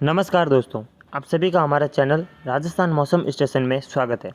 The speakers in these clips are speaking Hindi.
नमस्कार दोस्तों, आप सभी का हमारा चैनल राजस्थान मौसम स्टेशन में स्वागत है।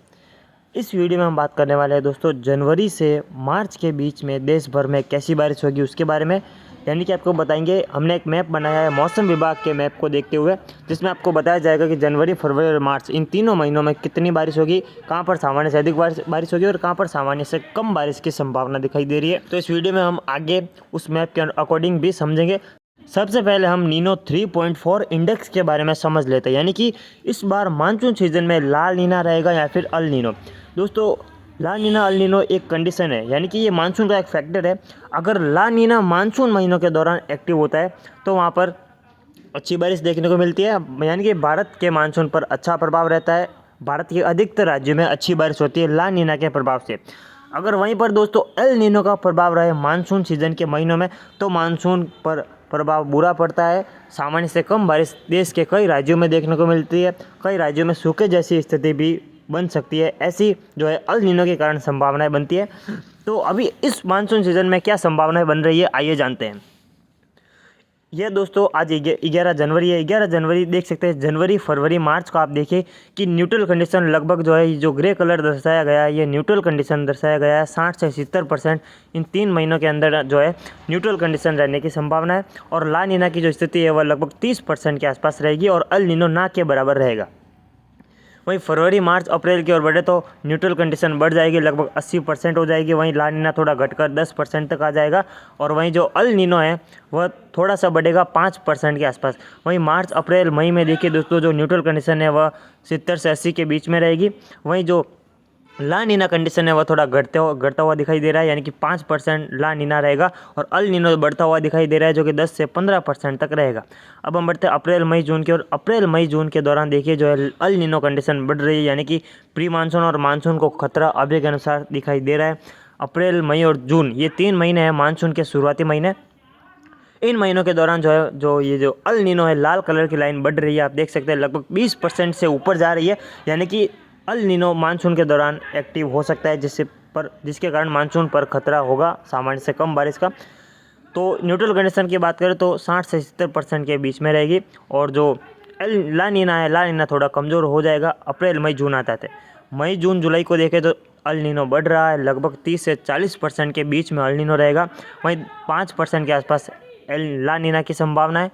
इस वीडियो में हम बात करने वाले हैं दोस्तों जनवरी से मार्च के बीच में देश भर में कैसी बारिश होगी उसके बारे में। यानी कि आपको बताएंगे, हमने एक मैप बनाया है मौसम विभाग के मैप को देखते हुए, जिसमें आपको बताया जाएगा कि जनवरी, फरवरी और मार्च इन तीनों महीनों में कितनी बारिश होगी, कहाँ पर सामान्य से अधिक बारिश होगी और कहाँ पर सामान्य से कम बारिश की संभावना दिखाई दे रही है। तो इस वीडियो में हम आगे उस मैप के अकॉर्डिंग भी समझेंगे। सबसे पहले हम नीनो 3.4 इंडेक्स के बारे में समझ लेते हैं। यानी कि इस बार मानसून सीजन में ला नीना रहेगा या फिर अल नीनो। दोस्तों, ला नीना अल नीनो एक कंडीशन है, यानी कि ये मानसून का एक फैक्टर है। अगर ला नीना मानसून महीनों के दौरान एक्टिव होता है तो वहाँ पर अच्छी बारिश देखने को मिलती है, यानी कि भारत के मानसून पर अच्छा प्रभाव रहता है। भारत के अधिकतर राज्यों में अच्छी बारिश होती है ला नीना के प्रभाव से। अगर वहीं पर दोस्तों एल नीनो का प्रभाव रहे मानसून सीजन के महीनों में तो मानसून पर प्रभाव बुरा पड़ता है। सामान्य से कम बारिश देश के कई राज्यों में देखने को मिलती है। कई राज्यों में सूखे जैसी स्थिति भी बन सकती है। ऐसी जो है अल नीनो के कारण संभावनाएं बनती है। तो अभी इस मानसून सीजन में क्या संभावनाएं बन रही है, आइए जानते हैं। यह दोस्तों आज 11 जनवरी है। 11 जनवरी देख सकते हैं। जनवरी, फरवरी, मार्च को आप देखिए कि न्यूट्रल कंडीशन लगभग जो है जो ग्रे कलर दर्शाया गया है, ये न्यूट्रल कंडीशन दर्शाया गया है। 60 से 70% इन 3 महीनों के अंदर जो है न्यूट्रल कंडीशन रहने की संभावना है। और ला नीना की जो स्थिति है वह लगभग 30% के आसपास रहेगी और अल नीनो ना के बराबर रहेगा। वहीं फरवरी, मार्च, अप्रैल की ओर बढ़े तो न्यूट्रल कंडीशन बढ़ जाएगी, लगभग 80% हो जाएगी। वहीं ला नीना थोड़ा घटकर 10% तक आ जाएगा। और वहीं जो अल नीनो है वह थोड़ा सा बढ़ेगा 5% के आसपास। वहीं मार्च, अप्रैल, मई में देखिए दोस्तों जो न्यूट्रल कंडीशन है वह 70 से 80 के बीच में रहेगी। वहीं जो ला नीना कंडीशन है वह थोड़ा घटता हुआ दिखाई दे रहा है, यानी कि 5% ला नीना रहेगा और अल नीनो बढ़ता हुआ दिखाई दे रहा है जो कि 10 से 15% तक रहेगा। अब हम बढ़ते हैं अप्रैल, मई, जून की और अप्रैल, मई, जून के दौरान देखिए जो है अल नीनो कंडीशन बढ़ रही है, यानी कि प्री मानसून और मानसून को खतरा अभी के अनुसार दिखाई दे रहा है। अप्रैल, मई और जून ये 3 महीने हैं मानसून के शुरुआती महीने। इन महीनों के दौरान जो है जो अल नीनो है लाल कलर की लाइन बढ़ रही है, आप देख सकते हैं लगभग 20% से ऊपर जा रही है। यानी कि अल नीनो मानसून के दौरान एक्टिव हो सकता है, जिसके कारण मानसून पर खतरा होगा सामान्य से कम बारिश का। तो न्यूट्रल कंडीशन की बात करें तो 60 से 70% के बीच में रहेगी। और जो ला नीना थोड़ा कमज़ोर हो जाएगा अप्रैल, मई, जून आता है। मई, जून, जुलाई को देखें तो अल नीनो बढ़ रहा है, लगभग 30 से 40% के बीच में अल नीनो रहेगा। वहीं 5% के आसपास ला नीना की संभावना है।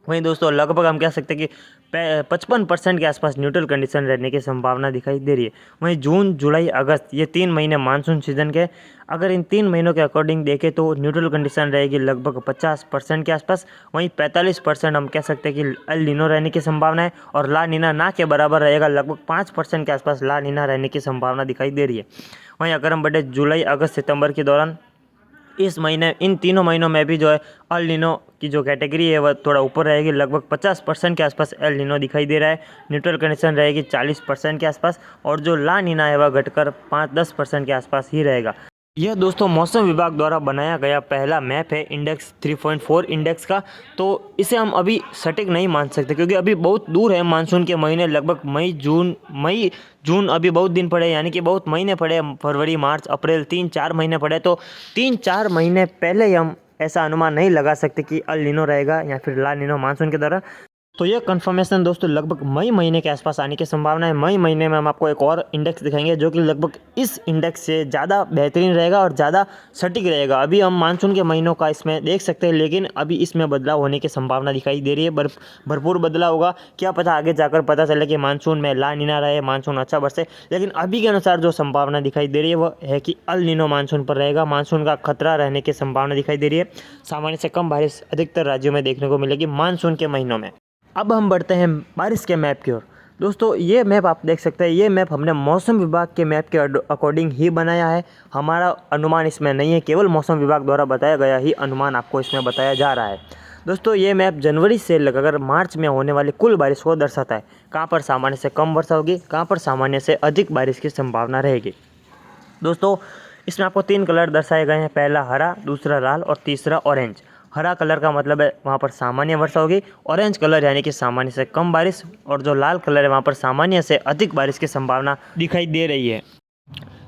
वहीं दोस्तों लगभग हम कह सकते हैं कि 55% के आसपास न्यूट्रल कंडीशन रहने की संभावना दिखाई दे रही है। वहीं जून, जुलाई, अगस्त ये 3 महीने मानसून सीजन के, अगर इन 3 महीनों के अकॉर्डिंग देखें तो न्यूट्रल कंडीशन रहेगी लगभग 50% के आसपास। वहीं 45% हम कह सकते हैं कि अल नीनो रहने की संभावना है और ला नीना ना के बराबर रहेगा, लगभग 5% के आसपास ला नीना रहने की संभावना दिखाई दे रही है। वहीं अगर हम बढ़े जुलाई, अगस्त, सितंबर के दौरान, इस महीने इन तीनों महीनों में भी जो है अल नीनो की जो कैटेगरी है वह थोड़ा ऊपर रहेगी, लगभग 50% के आसपास एल नीनो दिखाई दे रहा है। न्यूट्रल कंडीशन रहेगी 40% के आसपास और जो ला नीना है वह घटकर 5-10% के आसपास ही रहेगा। यह दोस्तों मौसम विभाग द्वारा बनाया गया पहला मैप है इंडेक्स 3.4 इंडेक्स का। तो इसे हम अभी सटीक नहीं मान सकते क्योंकि अभी बहुत दूर है मानसून के महीने, लगभग मई जून अभी बहुत दिन पड़े, यानी कि बहुत महीने पड़े। फरवरी, मार्च, अप्रैल 3-4 महीने पड़े। तो 3-4 महीने पहले ही हम ऐसा अनुमान नहीं लगा सकते कि अल नीनो रहेगा या फिर ला नीनो मानसून के दौरान। तो यह कंफर्मेशन दोस्तों लगभग मई महीने के आसपास आने की संभावना है। मई महीने में हम आपको एक और इंडेक्स दिखाएंगे जो कि लगभग इस इंडेक्स से ज़्यादा बेहतरीन रहेगा और ज़्यादा सटीक रहेगा। अभी हम मानसून के महीनों का इसमें देख सकते हैं, लेकिन अभी इसमें बदलाव होने की संभावना दिखाई दे रही है। भरपूर बदलाव होगा, क्या पता आगे जाकर पता चले कि मानसून में ला नीना रहे, मानसून अच्छा बरसे। लेकिन अभी के अनुसार जो संभावना दिखाई दे रही है वह है कि अल नीनो मानसून पर रहेगा। मानसून का खतरा रहने की संभावना दिखाई दे रही है। सामान्य से कम बारिश अधिकतर राज्यों में देखने को मिलेगी मानसून के महीनों में। अब हम बढ़ते हैं बारिश के मैप की ओर। दोस्तों ये मैप आप देख सकते हैं, ये मैप हमने मौसम विभाग के मैप के अकॉर्डिंग ही बनाया है। हमारा अनुमान इसमें नहीं है, केवल मौसम विभाग द्वारा बताया गया ही अनुमान आपको इसमें बताया जा रहा है। दोस्तों ये मैप जनवरी से लेकर मार्च में होने वाली कुल बारिश को दर्शाता है। कहाँ पर सामान्य से कम वर्षा होगी, कहाँ पर सामान्य से अधिक बारिश की संभावना रहेगी। दोस्तों इसमें आपको 3 कलर दर्शाए गए हैं, पहला हरा, दूसरा लाल और तीसरा ऑरेंज। हरा कलर का मतलब है वहाँ पर सामान्य वर्षा होगी, ऑरेंज कलर यानी कि सामान्य से कम बारिश, और जो लाल कलर है वहाँ पर सामान्य से अधिक बारिश की संभावना दिखाई दे रही है।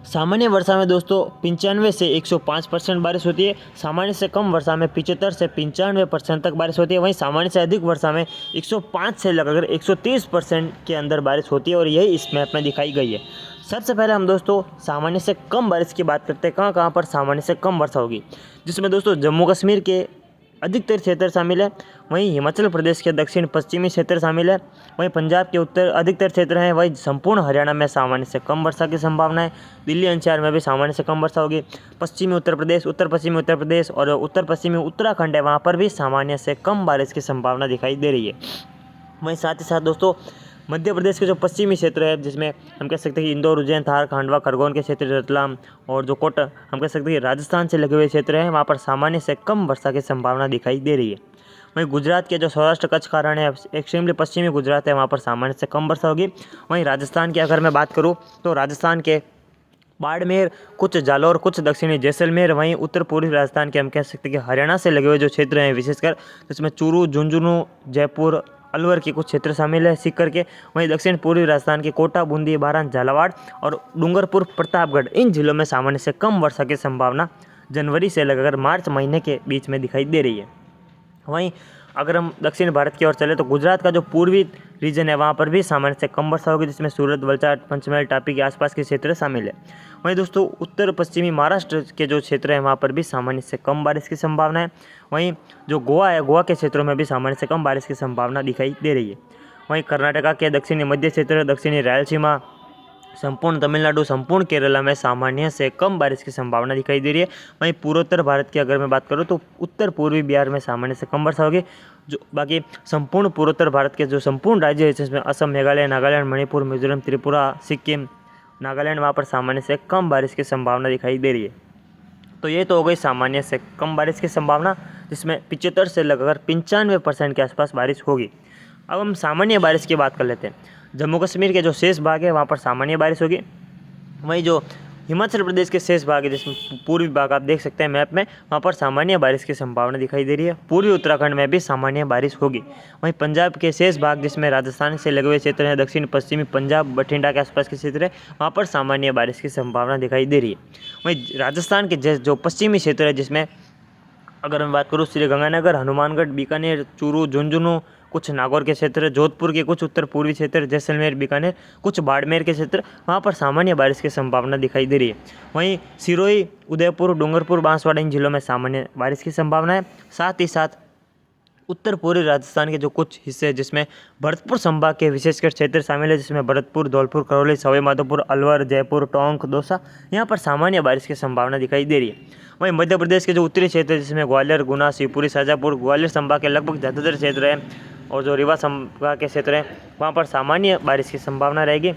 सामान्य वर्षा में दोस्तों 95 से 105% बारिश होती है। सामान्य से कम वर्षा में 75 से 95% तक बारिश होती है। वहीं सामान्य से अधिक वर्षा में 105 से लगभग 130% के अंदर बारिश होती है और यही इस मैप में दिखाई गई है। सबसे पहले हम दोस्तों सामान्य से कम बारिश की बात करते हैं, कहाँ कहाँ पर सामान्य से कम वर्षा होगी, जिसमें दोस्तों जम्मू कश्मीर के अधिकतर क्षेत्र शामिल है। वहीं हिमाचल प्रदेश के दक्षिण पश्चिमी क्षेत्र शामिल है। वहीं पंजाब के उत्तर अधिकतर क्षेत्र हैं। वहीं संपूर्ण हरियाणा में सामान्य से कम वर्षा की संभावना है। दिल्ली एनसीआर में भी सामान्य से कम वर्षा होगी। पश्चिमी उत्तर प्रदेश, उत्तर पश्चिमी उत्तर प्रदेश और उत्तर पश्चिमी उत्तराखंड है, वहाँ पर भी सामान्य से कम बारिश की संभावना दिखाई दे रही है। वहीं साथ ही साथ दोस्तों मध्य प्रदेश के जो पश्चिमी क्षेत्र है, जिसमें हम कह सकते हैं कि इंदौर, उज्जैन, धार, खांडवा, खरगोन के क्षेत्र, रतलाम और जो कोटा हम कह सकते हैं कि राजस्थान से लगे हुए क्षेत्र हैं, वहाँ पर सामान्य से कम वर्षा की संभावना दिखाई दे रही है। वहीं गुजरात के जो सौराष्ट्र कच्छ का रण है, एक्सट्रीमली पश्चिमी गुजरात है, वहाँ पर सामान्य से कम वर्षा होगी। वहीं राजस्थान की अगर मैं बात करूँ तो राजस्थान के बाड़मेर, कुछ जालौर, कुछ दक्षिणी जैसलमेर, वहीं उत्तर पूर्वी राजस्थान के हम कह सकते हैं कि हरियाणा से लगे हुए जो क्षेत्र हैं विशेषकर, जिसमें चूरू, झुंझुनू, जयपुर, अलवर के कुछ क्षेत्र शामिल है सीकर के। वहीं दक्षिण पूर्वी राजस्थान के कोटा, बूंदी, बारां, झालावाड़ और डूंगरपुर, प्रतापगढ़, इन जिलों में सामान्य से कम वर्षा की संभावना जनवरी से लगकर मार्च महीने के बीच में दिखाई दे रही है। वहीं अगर हम दक्षिण भारत की ओर चले तो गुजरात का जो पूर्वी रीजन है, वहाँ पर भी सामान्य से कम वर्षा होगी, जिसमें सूरत, वलसाड, पंचमहल, टापी के आसपास के क्षेत्र शामिल है। वहीं दोस्तों उत्तर पश्चिमी महाराष्ट्र के जो क्षेत्र हैं, वहाँ पर भी सामान्य से कम बारिश की संभावना है। वहीं जो गोवा है, गोवा के क्षेत्रों में भी सामान्य से कम बारिश की संभावना दिखाई दे रही है। वहीं कर्नाटका के दक्षिणी मध्य क्षेत्र, दक्षिणी रायलसीमा, संपूर्ण तमिलनाडु, संपूर्ण केरला में सामान्य से कम बारिश की संभावना दिखाई दे रही है। वहीं पूर्वोत्तर भारत की अगर मैं बात करूं तो उत्तर पूर्वी बिहार में सामान्य से कम वर्षा होगी। जो बाकी संपूर्ण पूर्वोत्तर भारत के जो संपूर्ण राज्य है, जिसमें असम, मेघालय, नागालैंड, मणिपुर, मिजोरम, त्रिपुरा, सिक्किम, नागालैंड, वहाँ पर सामान्य से कम बारिश की संभावना दिखाई दे रही है। तो ये तो हो गई सामान्य से कम बारिश की संभावना, जिसमें 75 से लगभग 95% के आसपास बारिश होगी। अब हम सामान्य बारिश की बात कर लेते हैं। जम्मू कश्मीर के जो शेष भाग है, वहाँ पर सामान्य बारिश होगी। वहीं जो हिमाचल प्रदेश के शेष भाग है, जिसमें पूर्वी भाग आप देख सकते हैं मैप में, वहाँ पर सामान्य बारिश की संभावना दिखाई दे रही है। पूर्वी उत्तराखंड में भी सामान्य बारिश होगी। वहीं पंजाब के शेष भाग, जिसमें राजस्थान से लगे हुए क्षेत्र हैं, दक्षिण पश्चिमी पंजाब, बठिंडा के आसपास के क्षेत्र है, वहाँ पर सामान्य बारिश की संभावना दिखाई दे रही है। वहीं राजस्थान के जो पश्चिमी क्षेत्र है, जिसमें अगर मैं बात करूँ श्रीगंगानगर, हनुमानगढ़, बीकानेर, चूरू, झुंझुनू, कुछ नागौर के क्षेत्र, जोधपुर के कुछ उत्तर पूर्वी क्षेत्र, जैसलमेर, बीकानेर, कुछ बाड़मेर के क्षेत्र, वहाँ पर सामान्य बारिश की संभावना दिखाई दे रही है। वहीं सिरोही, उदयपुर, डूंगरपुर, बांसवाड़ा, इन जिलों में सामान्य बारिश की संभावना है। साथ ही साथ उत्तर पूर्वी राजस्थान के जो कुछ हिस्से हैं, जिसमें भरतपुर संभाग के विशेषकर क्षेत्र शामिल है, जिसमें भरतपुर, धौलपुर, करौली, सवाई माधोपुर, अलवर, जयपुर, टोंक, दौसा, यहाँ पर सामान्य बारिश की संभावना दिखाई दे रही है। वहीं मध्य प्रदेश के जो उत्तरी क्षेत्र है, जिसमें ग्वालियर, गुना, शिवपुरी, शाजापुर, ग्वालियर संभाग के लगभग ज़्यादातर क्षेत्र हैं और जो रीवा संभाग के क्षेत्र हैं, वहाँ पर सामान्य बारिश की संभावना रहेगी।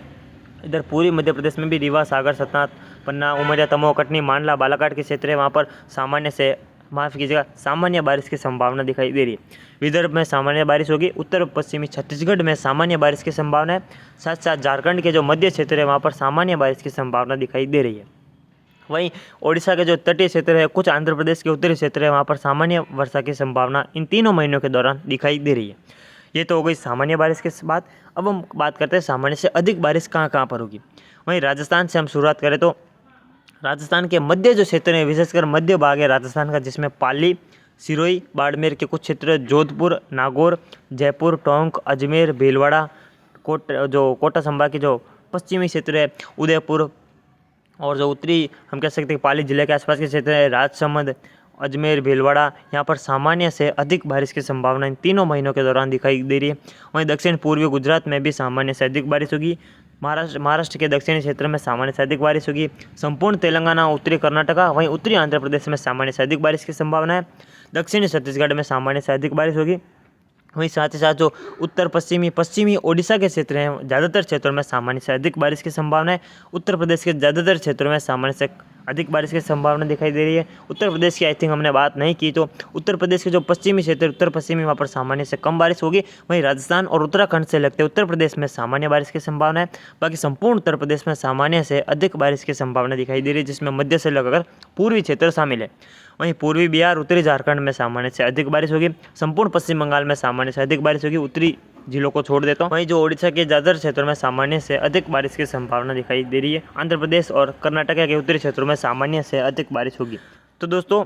इधर पूर्वी मध्य प्रदेश में भी रीवा, सागर, सतना, पन्ना, उमरिया, तमोह, कटनी, मांडला, बालाघाट के क्षेत्र है, वहाँ पर सामान्य से माफ़ कीजिएगा सामान्य बारिश की संभावना दिखाई दे रही है। विदर्भ में सामान्य बारिश होगी। उत्तर पश्चिमी छत्तीसगढ़ में सामान्य बारिश की संभावना है। साथ साथ झारखंड के जो मध्य क्षेत्र है, वहाँ पर सामान्य बारिश की संभावना दिखाई दे रही है। वहीं ओडिशा के जो तटीय क्षेत्र है, कुछ आंध्र प्रदेश के उत्तरी क्षेत्र है, वहाँ पर सामान्य वर्षा की संभावना इन तीनों महीनों के दौरान दिखाई दे रही है। ये तो हो गई सामान्य बारिश के बात। अब हम बात करते हैं सामान्य से अधिक बारिश कहाँ कहाँ पर होगी। वहीं राजस्थान से हम शुरुआत करें तो राजस्थान के मध्य जो क्षेत्र है, विशेषकर मध्य भाग है राजस्थान का, जिसमें पाली, सिरोही, बाड़मेर के कुछ क्षेत्र, जोधपुर, नागौर, जयपुर, टोंक, अजमेर, भीलवाड़ा, कोटा संभाग के जो पश्चिमी क्षेत्र है, उदयपुर और जो उत्तरी हम कह सकते हैं पाली जिले के आसपास के क्षेत्र है, राजसमंद, अजमेर, भीलवाड़ा, यहाँ पर सामान्य से अधिक बारिश की संभावना इन तीनों महीनों के दौरान दिखाई दे रही है। वहीं दक्षिण पूर्वी गुजरात में भी सामान्य से अधिक बारिश होगी। महाराष्ट्र के दक्षिणी क्षेत्र में सामान्य से अधिक बारिश होगी। संपूर्ण तेलंगाना, उत्तरी कर्नाटका, वहीं उत्तरी आंध्र प्रदेश में सामान्य से अधिक बारिश की संभावना है। दक्षिणी छत्तीसगढ़ में सामान्य से अधिक बारिश होगी। वहीं साथ ही साथ जो उत्तर पश्चिमी ओडिशा के क्षेत्र हैं, ज़्यादातर क्षेत्रों में सामान्य से अधिक बारिश की संभावना है। उत्तर प्रदेश के ज़्यादातर क्षेत्रों में सामान्य से अधिक बारिश की संभावना दिखाई दे रही है। उत्तर प्रदेश की आई थिंक हमने बात नहीं की, तो उत्तर प्रदेश के जो पश्चिमी क्षेत्र, उत्तर पश्चिमी, वहाँ पर सामान्य से कम बारिश होगी। वहीं राजस्थान और उत्तराखंड से लगते उत्तर प्रदेश में सामान्य बारिश की संभावना है। बाकी संपूर्ण उत्तर प्रदेश में सामान्य से अधिक बारिश की संभावना दिखाई दे रही है, जिसमें मध्य से लगकर पूर्वी क्षेत्र शामिल है। वहीं पूर्वी बिहार, उत्तरी झारखंड में सामान्य से अधिक बारिश होगी। संपूर्ण पश्चिम बंगाल में सामान्य से अधिक बारिश होगी। उत्तरी जिलों को छोड़ देता हूँ। वहीं जो ओडिशा के ज़्यादातर क्षेत्रों में सामान्य से अधिक बारिश की संभावना दिखाई दे रही है। आंध्र प्रदेश और कर्नाटक के उत्तरी क्षेत्रों में सामान्य से अधिक बारिश होगी। तो दोस्तों,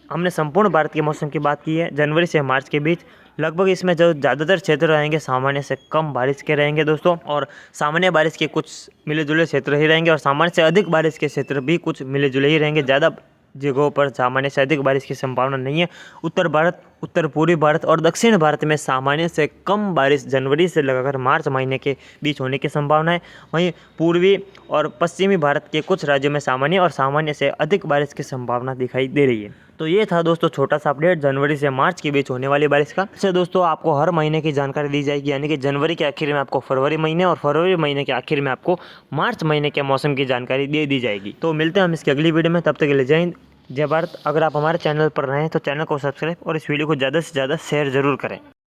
हमने संपूर्ण भारत के मौसम की बात की है। जनवरी से मार्च के बीच लगभग इसमें जो ज़्यादातर क्षेत्र रहेंगे सामान्य से कम बारिश के रहेंगे दोस्तों, और सामान्य बारिश के कुछ मिले जुले क्षेत्र ही रहेंगे, और सामान्य से अधिक बारिश के क्षेत्र भी कुछ मिले जुले ही रहेंगे। ज़्यादा जगहों पर सामान्य से अधिक बारिश की संभावना नहीं है। उत्तर भारत, उत्तर पूर्वी भारत और दक्षिण भारत में सामान्य से कम बारिश जनवरी से लगाकर मार्च महीने के बीच होने की संभावना है। वहीं पूर्वी और पश्चिमी भारत के कुछ राज्यों में सामान्य और सामान्य से अधिक बारिश की संभावना दिखाई दे रही है। तो ये था दोस्तों छोटा सा अपडेट जनवरी से मार्च के बीच होने वाली बारिश का। इससे दोस्तों आपको हर महीने की जानकारी दी जाएगी, यानी कि जनवरी के आखिर में आपको फरवरी महीने और फरवरी महीने के आखिर में आपको मार्च महीने के मौसम की जानकारी दे दी जाएगी। तो मिलते हैं हम इसकी अगली वीडियो में, तब तक के लिए जय हिंद, जय भारत। अगर आप हमारे चैनल पर नए हैं तो चैनल को सब्सक्राइब और इस वीडियो को ज़्यादा से ज़्यादा शेयर ज़रूर करें।